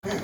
Rồi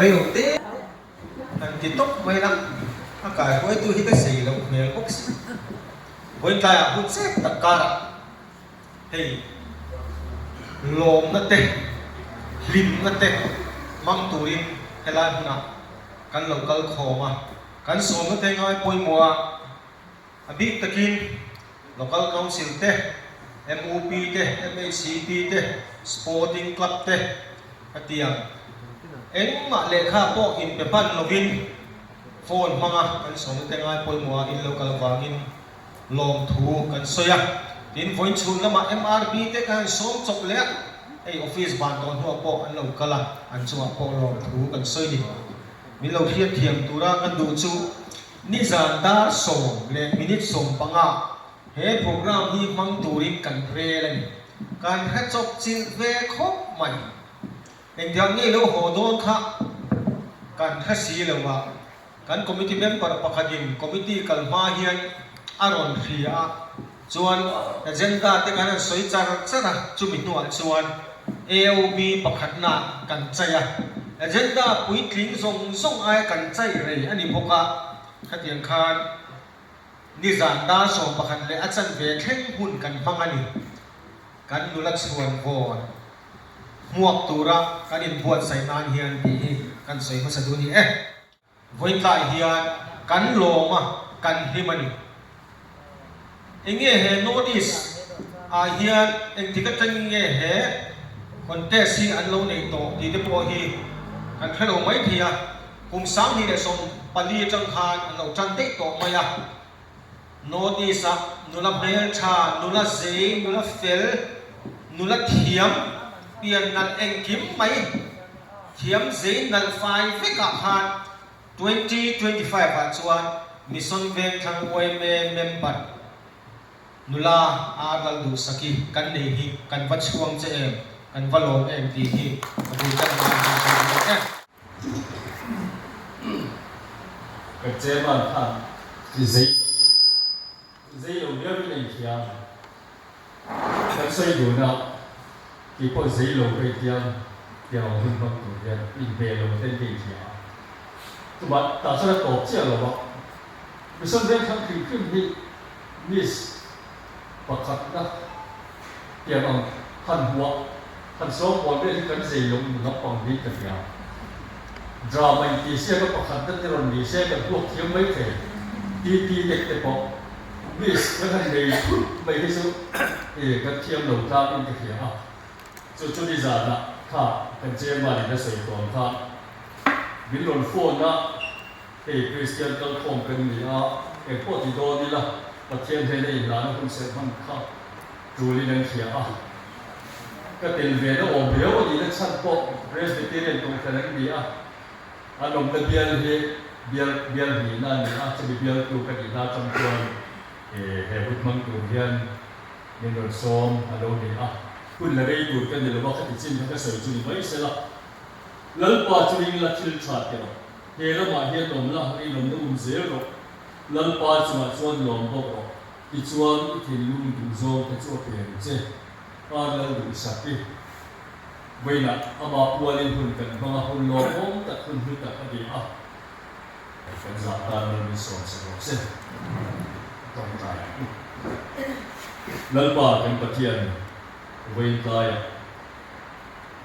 đầu tiên thằng chỉ tóc mấy lắm cái với tôi cái gì đâu nghề bốc với ta cũng xếp tất cả thì lồm nó tê lim nó tê mang tuổi hay là nào căn lồng căn khổ mà căn số nó tê ngay bôi mùa biết takin local council tê MOP tê MACP tê Sporting Club tê cái tiền em mà lệ khá bộ in bề pan lovin phone manga kan som te ngai poi mua in local wangin lom thu kan soya tin voin chun lama MRB te kan som chok le ei office ban don hu po an local an chu po lom thu kan soi ni min lo hian thiam tura kan du chu ni zan da som le minute som panga he program hi mang turin kan pre len kan ha chok chin ve khop mai en thang nge lo ho don kha kan ha si lo wa kan committee member pakhatin committee kalma hian aron khia chuan agenda te kan soi char chara chumi nual chuan AOB pakhatna kan chaya agenda pui tling zong zong ai kan chai rei ani boka khatian khan ni zan da som pakhat le achan ve thleng hun kan hmangani kan nula chuan von muak tura kan in buat sai nan hian ti kan soi masaduni voi lại hiền cắn lồ mà cắn hi mani nghe he notice hiền anh thì cái chân nghe he còn té si anh lâu này tổ thì cái bộ hi anh khai đầu mấy thì cùng sáng thì để xong pali trong khan anh lâu chân tết tổ mày notice nula mail cha nula giấy nula fill nula thiam tiền nal anh kiếm mấy thiam giấy nal file với cả khan 2025 chuan mission ven thang OMA member nula aral du saki kan nei hi kan va chuang che em kan va lom em ti hi du kan ma cái chế bản thân thì giấy đầu biết cái này kia cái xây đủ nào thì có giấy lầu cái kia điều hơn bằng tuổi kia in về lầu tên cái kia tụi bạn tạo ra tổ chức là vậy vì sao đây thằng thì cứ bị miss và khắc đó tiền bằng thần số một đây cái gì lồng nó bằng đi cái gì drama thì sẽ có khắc đó thì rồi thì sẽ có thuốc thiếu mấy thể tí đẹp đẹp bỏ miss cái thằng này mấy cái số thì cái thiêm đầu ra bên cái gì cho đi ra là thà cái chế mà để nó sử dụng thà biến lộn phone đó thì Christian cần không cần gì cái bộ thì đó đi là và thiên thế này là nó cũng sẽ không khác chủ lý năng kia cái tiền về nó ổn béo thì nó chăn bộ Presbyterian cũng phải năng gì anh ông cái biên gìนั่นจะมีbiên tu cái gì đó trong tuần hệ hút măng tu biên biên lộn xôm anh ông nàyคุณละได้ดูกันเดี๋ยวว่าเขาติดจิ้มเขาเสริมจุดไม่ใช่ละแล้วป่าจุดนี้ละทิลชาติกันเฮละมาเฮลมละไอ้ลมนุ่มเสียหรอกแล้วป่าจุดมาชวนลมบอกอีชวนอีที่ลุ่มดูโซ่ที่ชวนเปลี่ยนเจ้ป่าแล้วดูสักทีเวน่ะอามาปัวเล่นหุ่นกันบางคนลมแต่คนหุ่นแต่ก็ดีเป็นหลักการมันมีส่วนสนุกเส้นต้องใจแล้วป่าเป็นปะเทียนเวรกาย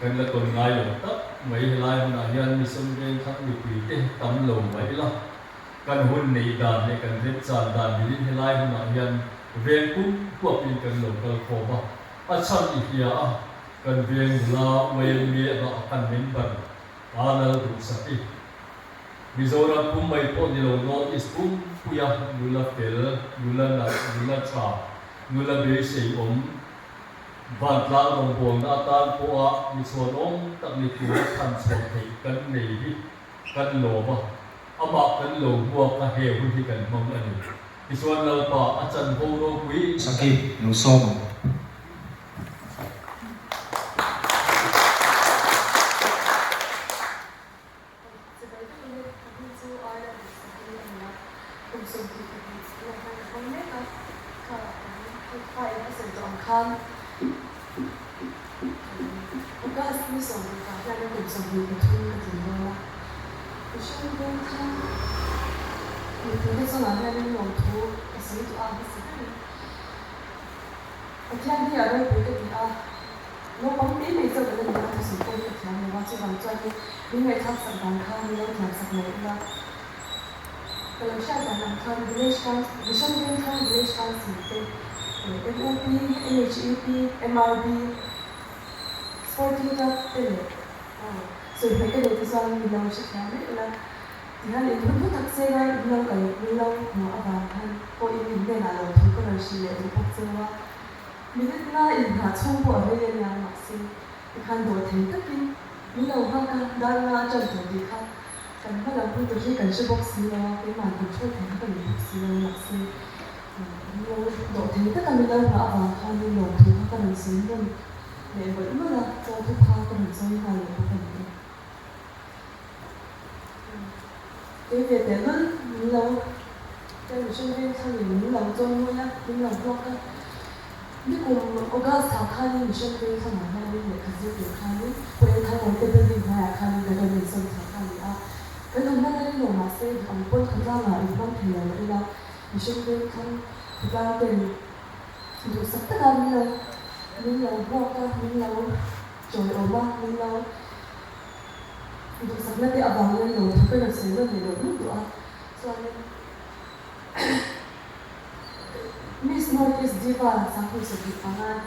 กันละคนง่ายหลงตับไม่ให้ลายมันอายันมีสมเด็จทักมีปีเตะตำลงไว้ละกันหุ่นในด่านในกันเล็บจานด่านมีลิ้นให้ลายมันอายันเวรคุ้มพวกเป็นกันหลงกันโคบะ chan ihia kan vieng la wayan mi ba kan min ban ana du saki Mizoram pum mai po ni lo no is pum puya nula fel nula cha nula be sei van tla rong bong na tan po a mi so nong tak ni ku kan so thei kan nei hi kan lo ba ama kan lo bua ka he hu hi kan mong ani mi so lo pa a chan ho ro kui Saki lo som MRB Sporting Club tele so phải cái đấy thì sao mình làm sẽ khá đấy là thì hai lĩnh vực thật sự là lâu cái lâu mà ở bàn thân có ý định để là lâu thì có lời xin lệ thì thật sự là mình biết là ý là chung của ở đây là mặc gì thì hai đồ thấy tất nhiên mình lâu hơn cả đang là chân thủ thì khác cần phải làm cũng chỉ cần sự bốc xí là cái mà mình chơi thì các bạn bốc xí là mặc gì lâu độ thấy tất cả mình lâu mà ở bàn thân mình lâu thì các bạn xí luôn để vẫn là cho thuốc hoa các bạn chơi hay là các bạn cái việc để lớn lâu cái một sinh viên thay vì những lâu cho mua nhá những lâu hoa cái nhưng cùng có các thảo khai những sinh viên thay mà hai bên để khai dự được khai những bởi thay một cái bên mình hay khai những cái bên mình xong thảo khai gì à cái thằng này là nhiều mà sẽ ông quân tham gia là ủy ban thì là đi đâu những sinh viên không thì ra tiền đủ sắp tất cả những lâu hoa cái những lâu trời ôm ba những lâu untuk sebenarnya dia abangnya loh, tapi nak sebenarnya dia loh tu ah. Soalnya Miss Northeast Diva satu segi pangan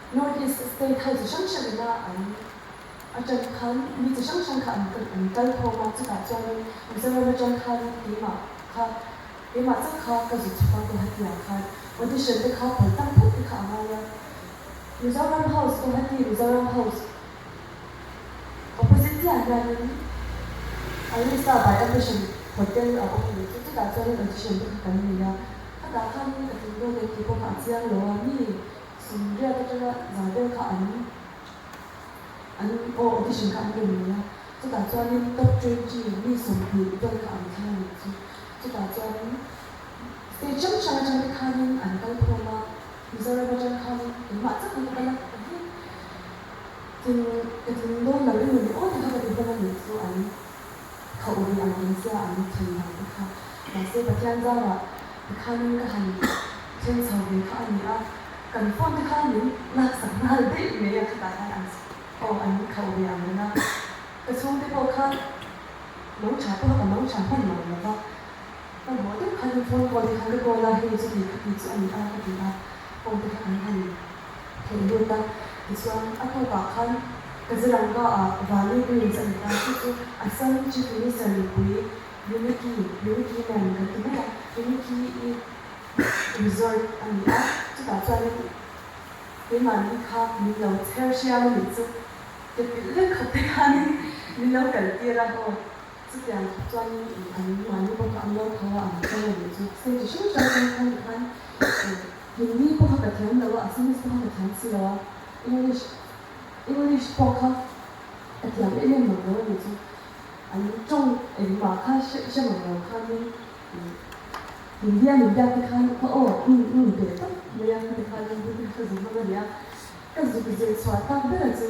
Northeast State House sanction na ajan kan ni sanction kan kan thoma chu ka chani misalnya macam kan lima chu ka ka zu chu ka hati kan audition te ka patang put ka amaya Mizoram House tu hati Mizoram House opposite dia ada ini start by admission hotel apa ni itu dah jadi audition tu kan ni ya ada kan itu dia kita kajian loh ni sumber tu juga ada kan audition kan ni ya itu dah jadi top 20ni sumber itu kan kan itu dah jadi stage macam kan kan pernah misalnya macam kan macam kan từng đôi là cái người ốt thì các bạn đang nhìn số ảnh khẩu đi ảnh đến xe ảnh thành hàng cái khá và xe bật lên ra là cái khá những cái hành trên sầu về khá ảnh á cần phone cái khá những lạc sẵn ra đấy mấy cái đại ảnh ảnh khẩu đi ảnh na cái số cái bộ khá nấu trà có cả nấu trà không mà là và mỗi cái khá những phone gọi thì khá cái gọi là hay sẽ bị cái gì ảnh á cái gì á phone cái ảnh hành thì luôn ta Islam atau bahkan kezelangga value reason itu asal ciri sendiri unity man ketemu unity result ania juga jadi memang kita milau tersial itu jadi lekap dengan milau kerja lah sekian jadi mana pun kalau kawan kalau itu saya justru saya kan ini pun kerja lalu asal itu pun kerja sih lalu English podcast ở thì làm em một cái gì chứ anh trong em mà khai sẽ một cái khai mình ra cái khai có để tất mình ra cái khai cái gì mà vậy cái gì xóa tăng rất là gì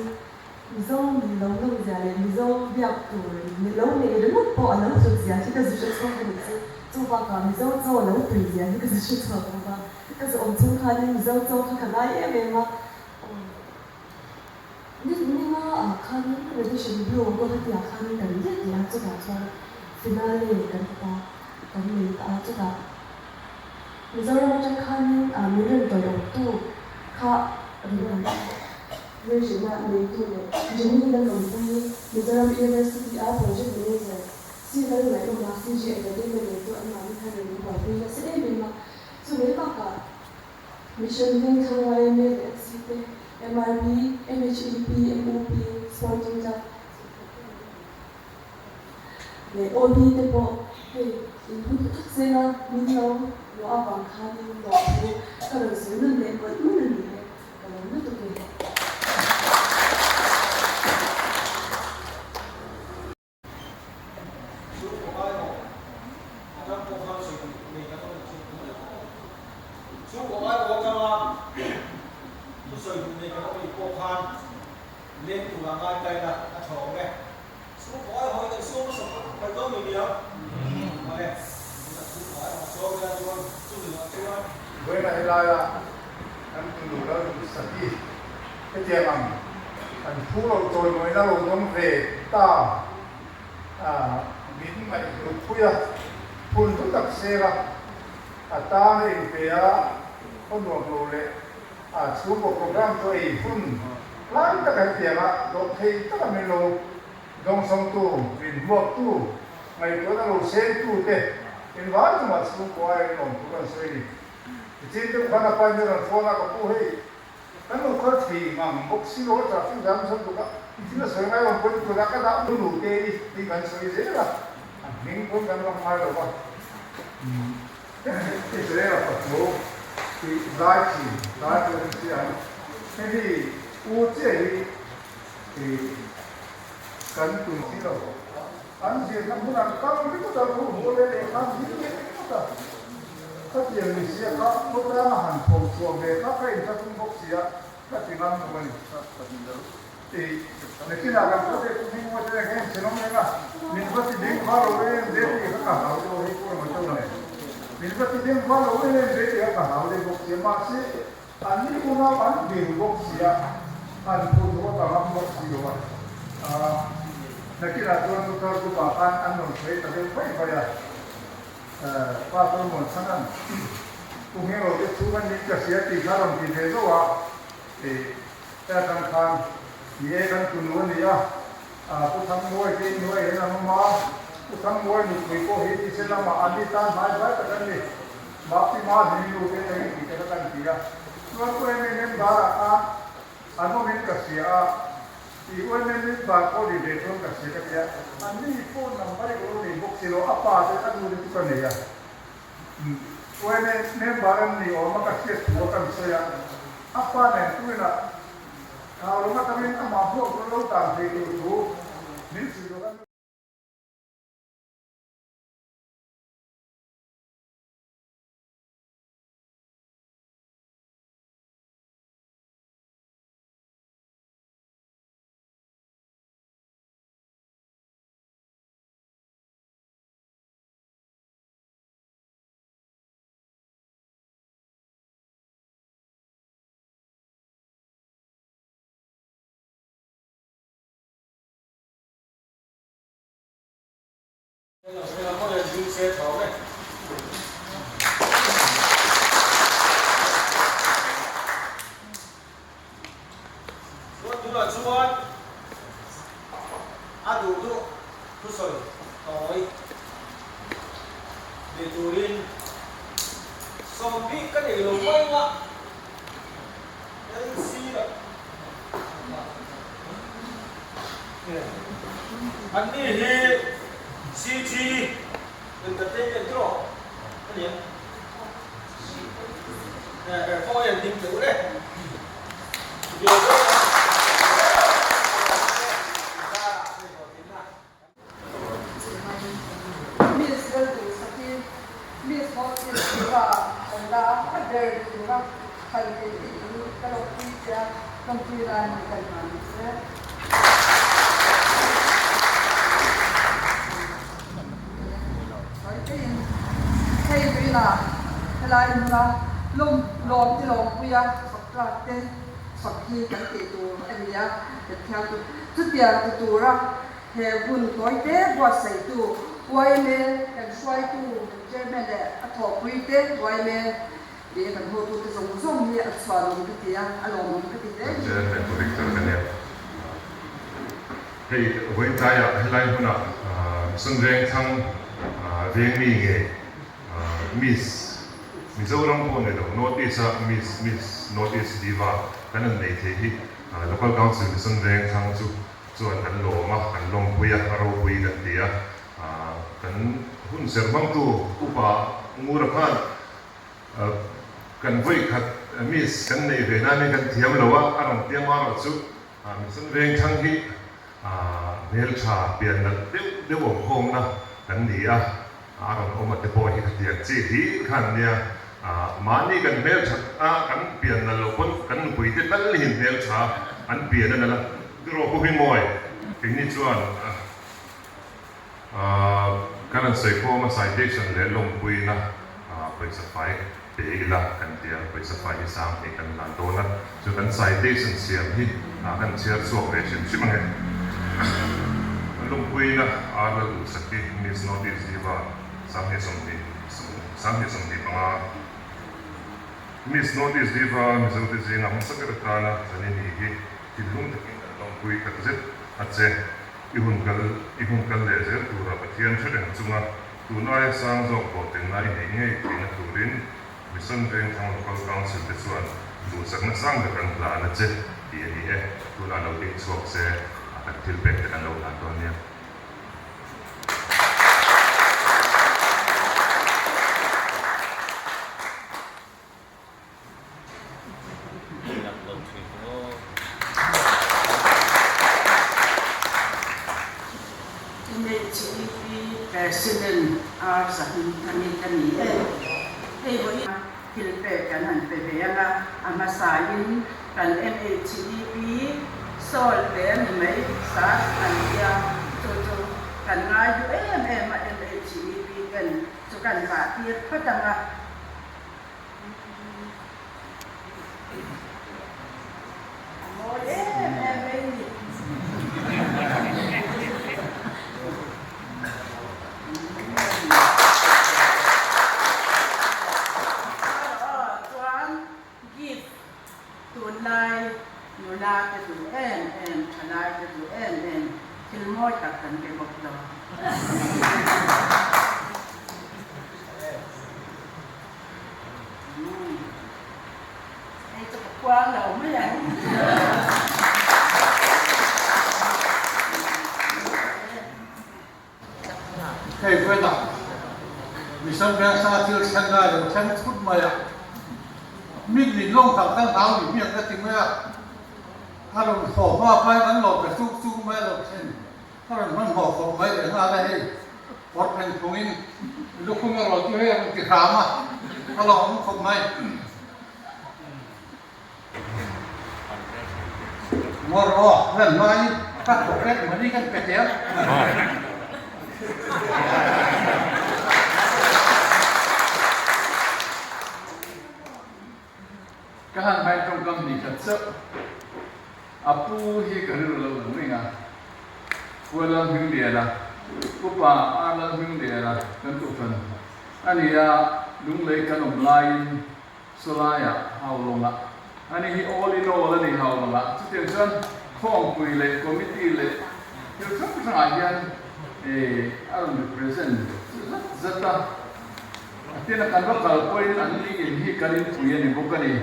mình dâu mình lâu lâu giờ này mình dâu việc tuổi mình lâu này đến lúc bỏ lâu rồi giờ chứ cái gì sẽ xóa cái gì chú bà cả mình dâu lâu tuổi giờ cái gì sẽ xóa không ba cái gì ông chung khai mình dâu khai cái em mà nhưng mà khăn cái chuyện biểu có thể là khăn cái gì thì anh sẽ làm cho finale cái ta mình ta sẽ là bây giờ là trong khăn mình lên tới đầu tu Kha Regina Leitune, Jimmy the Company, Mizoram University Art Project Manager, Silver Light of Massage Academy to American Republic, the same so we talk Mission Link Hawaii made MRB, MHEP, MOP, Sporting Job. The OD the book, hey, in Sena, Mino, Wabang Kani, Wabu, Karasun, and what women look at. lên tụ là ngay cây là thổ này số gói hỏi cái số số phải có người nhiều mà này số gói mà số ra luôn số lượng số với lại là anh đủ đó sạch đi cái chuyện bằng anh thu lâu rồi mới nó lâu giống về ta biến mày được khuya phun thức đặc xe ra ta thì về con đường lối lệ xuống một program cho ấy phun lái tất cả tiền đột thi tất cả mình lô đông sông tu biển buộc tu ngày bữa ta lô sen tu thế in vài mà xuống qua ai nông tu cần xây đi trên cái khoản nào như là phô là có tu hay cái nó có thì mà một xí lỗ trả phí giảm sân tu cả chỉ là xây ngay một cái tu đã cái đạo đủ tê đi thì cần xây dễ là mình cũng cần làm hai rồi con cái thế là Phật giáo thì giá trị cái gì u chế thì cần tuân chỉ đâu anh chỉ làm một làm các cái đó cũng vô lên để làm gì cái đó các chuyện mình sẽ có một cái mà hành phong xuống về các cái chúng ta cũng sẽ các chuyện làm của mình thì nếu khi nào làm các cái cũng không có cái cái chuyện này mà mình có thể đến vào rồi để các cả hậu rồi cũng là một này mình có thể đến vào rồi để các cả hậu để một chuyện mà sẽ anh đi cũng là anh đi một chuyện anh pun buat apa buat siapa? Nak kira tuan tuan tu bahkan anu saya tak boleh bayar. Pasal monsangan, kungin orang tu kan ni kerja di dalam di desa saya kan dia kan tuan dia, pusang muai ni muai ni nama pusang muai ni kau hiti selama adi tan mai mai tak ni, bapa mah ni lu kita kan dia. Tuan tu ni darah ano min kasi iwan min ba ko di dito kasi kaya ani phone number ko ni book silo apa sa anu dito kaniya iwan min baran ni o makasi tuwa kan saya apa na tuina kalau kami amabo ko lo ta dito ni silo kan đây là có lần đi xe thổ này xuống là xuống đủ đủ tu soi thôi để tu lên xong biết cái này là quay ạ đây xí rồi anh đi hi CG Entertainment Group cái gì? Nè, phôi là điện tử đấy. Lại là lông lom thì lom bây giờ sọc ra tên sọc khi cái tụ anh nhá để theo tụ chút tiền tụ ra hè vun tối té qua sấy tụ quay mê cái xoay tụ chơi mê để thọ quý té quay mê để cần hồ tu cái giống như ở xóa lồng cái tiền lồng cái tiền đấy Giờ này tôi định cho cái này thì với tay à hay là huna xuân rèn thăng riêng mi nghề Miss Mizoram po nito notice Miss notice diva kanan nei the hi local council xuân rèn thăng chu an kan lo ma kan long puya aro pui kan tia kan hun ser bang tu upa ngura khan kan voi khat Miss kan nei ve na ni kan thiam lowa arang tiam aro chu xuân rèn thăng hi nel cha pian na de wong hom na kan ni a arong oma te po hi tiang chi hi khan nia mani kan nel cha kan pian na lo pon kan pui te tal hin nel cha an pian na la ro ko hi moi ke ni chuan kan sei ko ma citation le long pui na poi sa fai te ila kan tia poi sa fai hi sam ke kan lan do na chu kan citation siam hi kan chia so ve chin chi mangai lungpui na ala sakti Miss Notice diva samhe somni panga Miss Notice diva mizote zina musakartana zanini hi tilung takin lungpui katzet atse ihun kal lezer tura pathian chudeng chunga tunai sang zo boten nai nge tina turin mission reng thang local council te chuan du sakna sang da kan la na che ti ni tuna lo dik chok se til pek te kan lo la to nia President Sahim Kani hey boy hilpe kanan pe beanga amasayin kan MHDP sol pe ni mai sa ania to kan ngai du MHDP kan so kan ba ti patanga mo Hãy subscribe cho Hey, Brenda, Mission Biasa Til Changa yang Chen Tut Maya. Min Lin Long Tang Tang Tang Li Miang Ka Ting Maya. Kalau ho ma pai kan lo ka su mai lo chen. Kalau man ho mai de ha la hei. Por pen pungin lu khung lo tu he ki khama. Kalau ông không mai. Mor ro len mai ka ko pet ma ni kan pet ya. Kahan mai trong công đi thật sự, apu hi cái điều lâu lắm mình à, quên lần hưng địa là, cô bà ăn lần hưng địa là cần tụ phần, anh ấy đúng lấy cái nồng lai, solai à, hào long ạ, anh ấy all in all là đi hào long ạ, chứ tiền sơn, phong quỳ lệ, committee lệ, điều rất là nhanh, anh present rất là, tiền là cần bắt đầu quên anh đi cái hi cái điều quỳ này cũng cái này.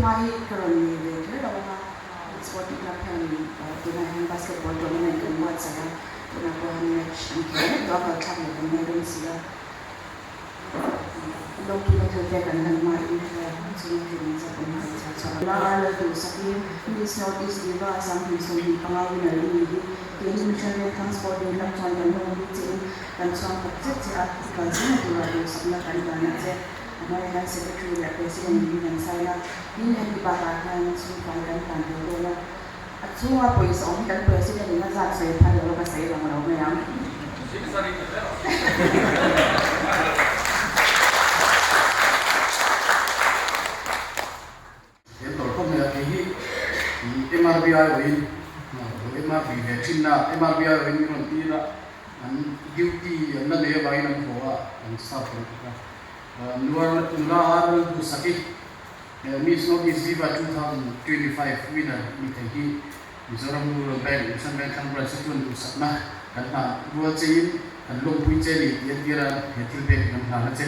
Mai kerana dia dalam sport club yang dengan basketball tournament yang buat saya pernah buat match angkat dua kali kami dengan Rusia. Lalu kita kerja dengan Mari semua film saya pernah baca. Lalu tu sakit Miss Notice diva sampai sampai pengawin hari ini. Kini misalnya transport di dalam contoh yang dan contoh setiap kajian itu ada sebelah kali banyak saya. American Secretary of President William Saila, ini yang dibahaskan supaya kan dulu at semua polis orang dan Presiden dengan zat saya pada orang saya orang yang. Yang tolong ya ini MRBI ini, na fi ve thin na MRBR rin ron ti na an duty an na le bai nam hoa an sa pro ka nuar nuar du saki Miss Northeast Diva 2025 winner ni thanki Mizoram Rural Bank Usan Bank Kang Branch tu sakna kan na dua chain kan long pui cheli yan gira hetil bank nam na che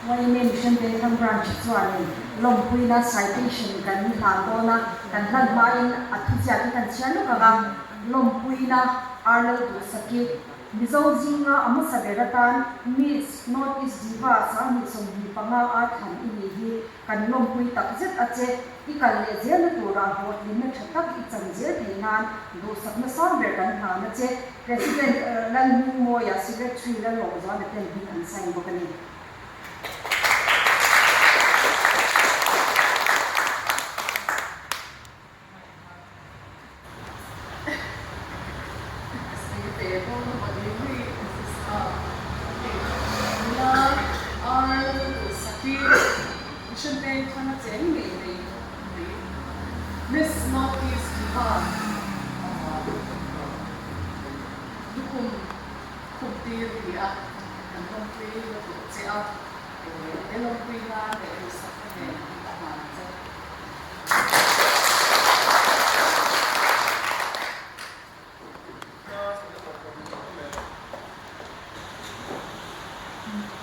When mention the Kang Branch chuan long pui na citation kan ha do na kan hlan main athuja kan chianu ka long pui na Arnold du saki Mizo Jinga Amasaberatan Miss Northeast Diva Sami Sombi Panga Art Han Inihi Kan Lompui Takzet Ache Ikal Lezel Tura Hot Limit Chatak Itzanzel Hinan Do Sakna Samber Kan Hanache President Lan Moya Secretary Lan Lozan Ten Bin and Sign Bokani Miss Northeast Diva Dukum Kumtir dia dan Kumtir untuk siap elok pila dari rusak dari kita macam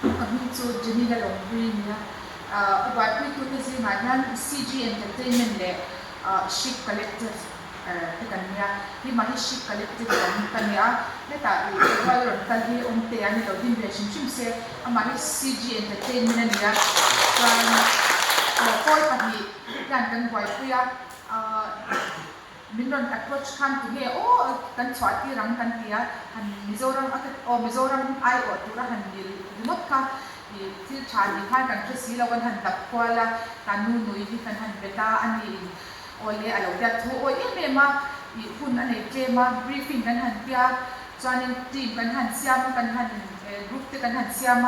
Kami tu jenis dalam ni buat itu tu mana CG Entertainment le Ship Collective kanya di mana Ship Collective kanya neta kalau tadi umte ani lo din relationship se amari CG Entertainment ya kan koi pagi kan buat puya minron approach kan tu he kan suatu orang kan dia han Mizoram Mizoram ai tu han remote ka til chali kan kan sila kan han takwala kanu nui kan han beta ani oleh alau dia tu ini memang pun ane tema briefing kan han dia joining team kan han siam kan han group tu kan han siam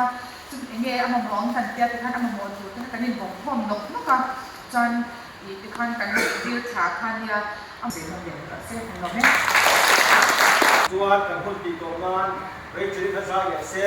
tu ini amam long kan dia kan amam mon tu kan ini bong hom nok ka join itu kan kan deal cha kan dia am se kan dia se kan nok ne tuan kan pun di koman, baik cerita saya se